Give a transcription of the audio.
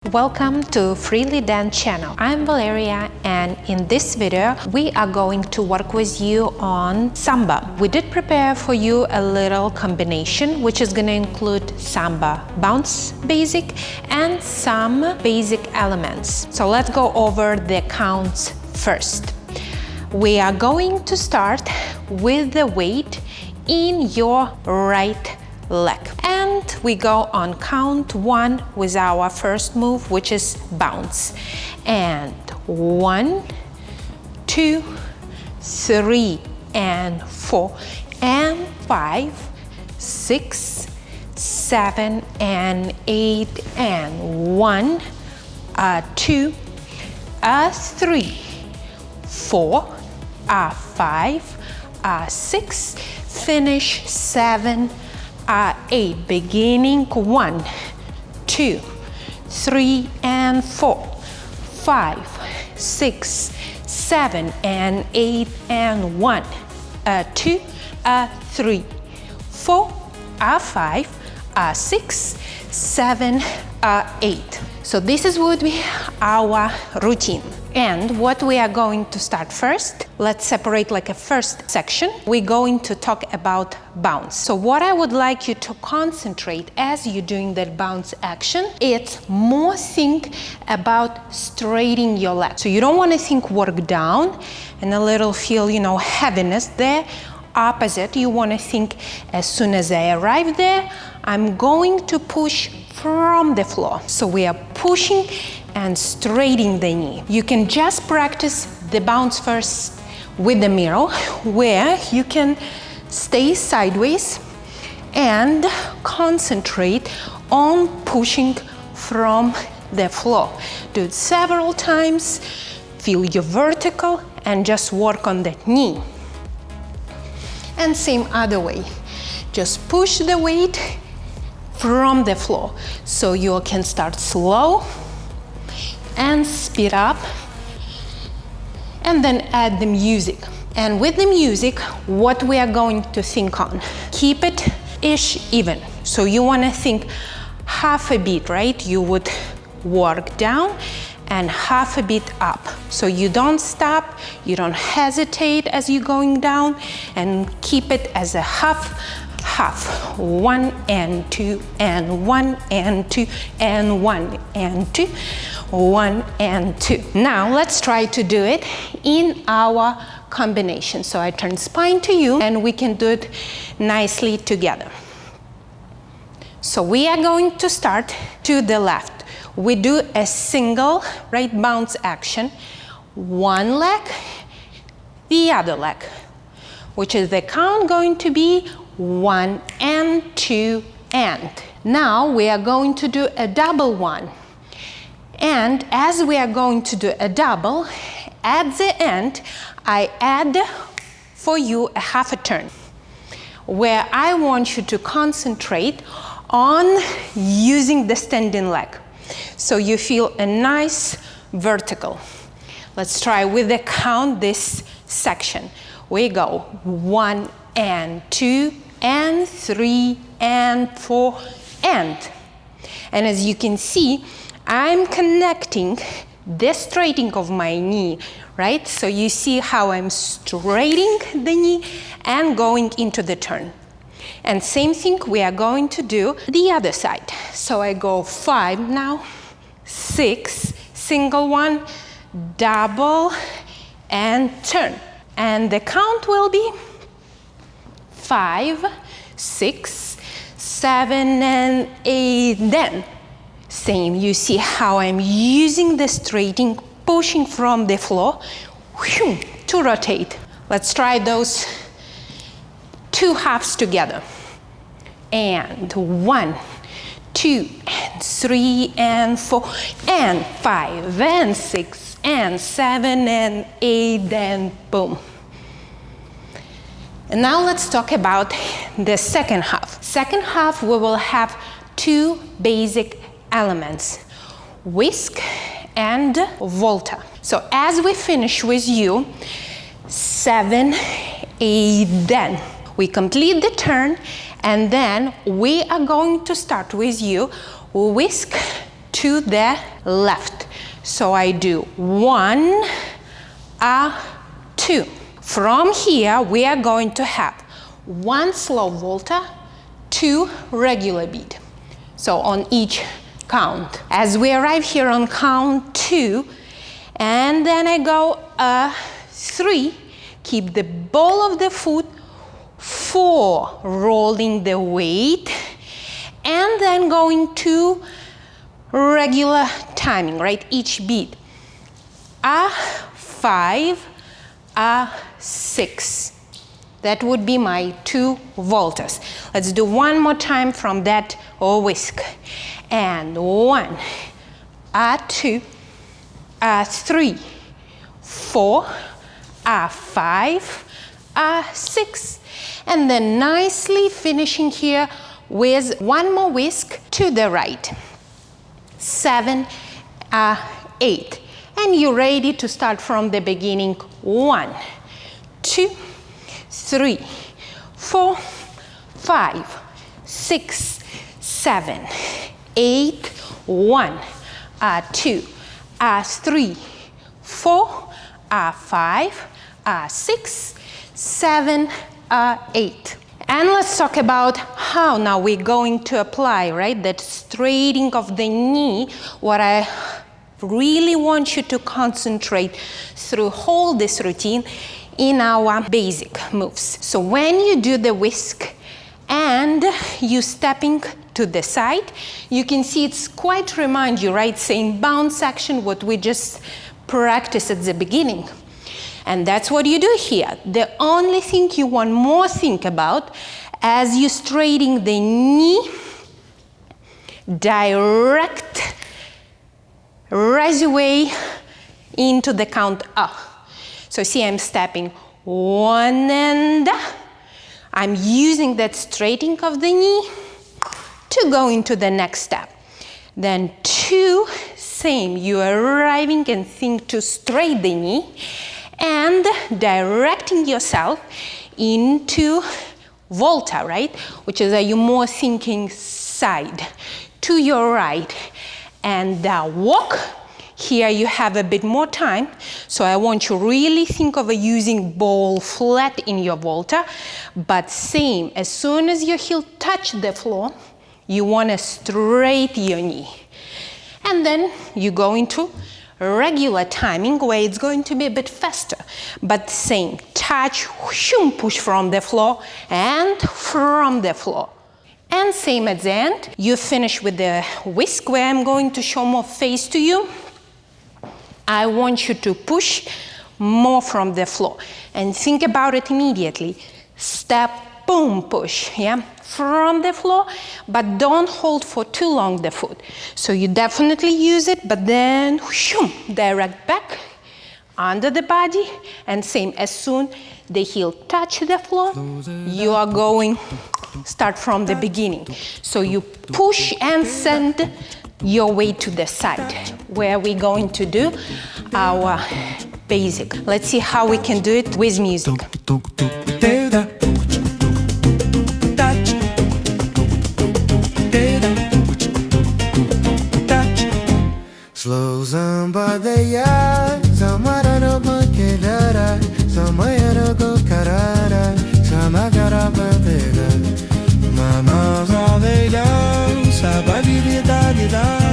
Welcome to Freelydance channel. I'm Valeria, and in this video we are going to work with you on Samba. We did prepare for you a little combination which is going to include Samba bounce basic and some basic elements. So let's go over the counts first. We are going to start with the weight in your right leg, and we go on count 1 with our first move, which is bounce. And 1, 2, 3, and 4, and 5, 6, 7, and 8, and 1, 2, 3, 4, 5, 6, finish 7, 8, beginning 1, 2, 3, and 4, 5, 6, 7, and 8, and 1, 2, 3, 4, 5, 6, 7, 8. So this is would be our routine. And what we are going to start first, let's separate like a first section. We're going to talk about bounce. So what I would like you to concentrate as you're doing that bounce action, it's more think about straightening your leg. So you don't want to think work down and a little feel, heaviness there. Opposite, you want to think as soon as I arrive there, I'm going to push from the floor. So we are pushing and straightening the knee. You can just practice the bounce first with the mirror, where you can stay sideways and concentrate on pushing from the floor. Do it several times, feel your vertical, and just work on that knee. And same other way, just push the weight from the floor. So you can start slow and speed up, and then add the music. And with the music, what we are going to think on, keep it ish even. So you want to think half a beat, right? You would work down and half a beat up. So you don't stop, you don't hesitate as you're going down, and keep it as a half, 1 and 2 and 1 and 2 and 1 and 2, 1 and 2. Now let's try to do it in our combination. So I turn spine to you and we can do it nicely together. So we are going to start to the left. We do a single right bounce action, one leg, the other leg, which is the count going to be 1 and 2 and. Now we are going to do a double one. And as we are going to do a double, at the end, I add for you a half a turn, where I want you to concentrate on using the standing leg. So you feel a nice vertical. Let's try with the count this section. We go 1 and 2 and 3 and 4 and. And as you can see, I'm connecting the straightening of my knee, right? So you see how I'm straightening the knee and going into the turn. And same thing we are going to do the other side. So I go 5 now, 6, single one, double, and turn. And the count will be 5, 6, 7, and 8, then. Same, you see how I'm using the straightening, pushing from the floor to rotate. Let's try those two halves together. And 1, 2, and 3, and 4, and 5, and 6, and 7, and 8, and boom. And now let's talk about the second half. Second half, we will have two basic elements, whisk and volta. So as we finish with you, 7, 8, then. We complete the turn, and then we are going to start with you whisk to the left. So I do 1, 2. From here, we are going to have 1 slow volta, 2 regular beat. So on each count. As we arrive here on count 2, and then I go 3, keep the ball of the foot, 4, rolling the weight, and then going to regular timing, right? Each beat. 5, 6. That would be my 2 voltas. Let's do one more time from that whisk. And 1, 2, 3, 4, 5, 6. And then nicely finishing here with one more whisk to the right. 7, 8. And you're ready to start from the beginning. 1, 2, 3, 4, 5, 6, 7, 8. 1, 2, 3, 4, 5, 6, 7, 8. And let's talk about how now we're going to apply, right, that straightening of the knee. What I really want you to concentrate through whole this routine in our basic moves. So when you do the whisk and you stepping to the side, you can see it's quite remind you, right, same bounce action what we just practiced at the beginning. And that's what you do here. The only thing you want more think about as you straightening the knee, direct rise away into the count up. So see, I'm stepping 1 and I'm using that straightening of the knee to go into the next step. Then 2, same, you are arriving and think to straight the knee and directing yourself into volta, right? Which is you more thinking side to your right. And walk. Here you have a bit more time, so I want you really think of using ball flat in your volta, but same, as soon as your heel touch the floor, you want to straight your knee. And then you go into regular timing where it's going to be a bit faster, but same, touch, whoosh, push from the floor and from the floor. And same at the end, you finish with the whisk where I'm going to show more face to you. I want you to push more from the floor and think about it immediately. Step, boom, push, yeah, from the floor, but don't hold for too long the foot. So you definitely use it, but then whoosh, direct back under the body, and same, as soon the heel touch the floor, you are going start from the beginning. So you push and send your way to the side where we're going to do our basic. Let's see how we can do it with music. Slow Samba deya, samarano bakelara, samayara go karara, samagara batega. Mama zaveya, sababilidade da.